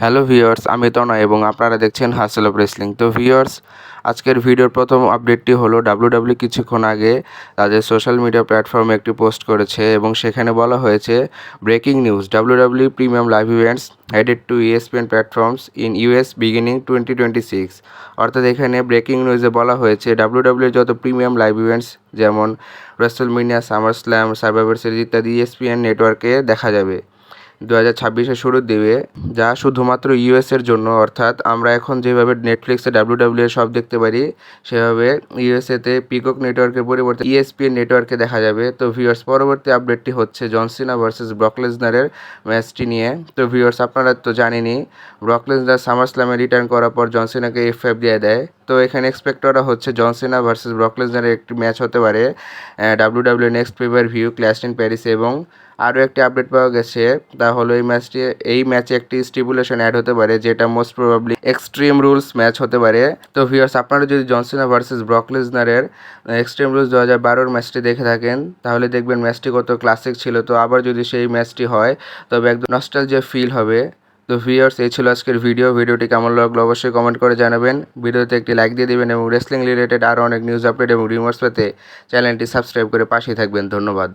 Hello viewers, আমি তনয় এবং আপনারা দেখছেন হাসেল অফ রেসলিং। তো ভিউয়ার্স, আজকের ভিডিওর প্রথম আপডেটটি হলো ডাব্লিউডাব্লিউ কিছুক্ষণ আগে তাদের সোশ্যাল মিডিয়া প্ল্যাটফর্মে একটি পোস্ট করেছে এবং সেখানে বলা হয়েছে breaking news, WW premium live events headed to ESPN platforms in US beginning 2026। অর্থাৎ এখানে ব্রেকিং নিউজে বলা হয়েছে ডাব্লিউডাব্লিউ যত প্রিমিয়াম লাইভ ইভেন্টস যেমন রেসলমেনিয়া, সামার স্ল্যাম, সার্ভাইভার সিরিজ ইত্যাদি ইএসপিএন নেটওয়ার্কে দেখা যাবে 2026-এর শুরুর দিকে, যা শুধুমাত্র ইউএসের জন্য। অর্থাৎ আমরা এখন যেভাবে নেটফ্লিক্সে ডাব্লিউডাব্লিউ এর সব দেখতে পারি, সেভাবে ইউএসএতে পিকক নেটওয়ার্কের পরিবর্তে ইএসপিএন নেটওয়ার্কে দেখা যাবে। তো ভিউয়ার্স, পরবর্তী আপডেটটি হচ্ছে জন সিনা ভার্সেস ব্রক লেসনারের ম্যাচটি নিয়ে। তো ভিউয়ার্স, আপনারা তো জানেনই ব্রক লেসনার সামার স্ল্যামে রিটার্ন করার পর জন সিনাকে F5 দিয়ে দেয়। তো এখানে এক্সপেক্ট করা হচ্ছে জন সিনা ভার্সেস ব্রক লেসনারের একটি ম্যাচ হতে পারে WWE next paper view clash in Paris. এবং আরও একটি আপডেট পাওয়া গেছে, তা হলো এই ম্যাচে একটি স্টিপুলেশন অ্যাড হতে পারে, যেটা most probably extreme rules match হতে পারে। তো ভিউয়ার্স, আপনারা যদি জন সিনা ভার্সেস ব্রক লেসনারের এক্সট্রিম রুলস 2012 ম্যাচটি দেখে থাকেন, তাহলে দেখবেন ম্যাচটি কত ক্লাসিক ছিল। তো আবার যদি সেই ম্যাচটি হয়, তবে একদম নস্টালজিয়া ফিল হবে। তো ভিউয়ার্স, এই ছিল আজকের ভিডিওটি কেমন লাগলো অবশ্যই কমেন্ট করে জানাবেন। ভিডিওতে একটি লাইক দিয়ে দিবেন এবং রেসলিং রিলেটেড আরও অনেক নিউজ আপডেট এবং রিমার্স পেতে চ্যানেলটি সাবস্ক্রাইব করে পাশেই থাকবেন। ধন্যবাদ।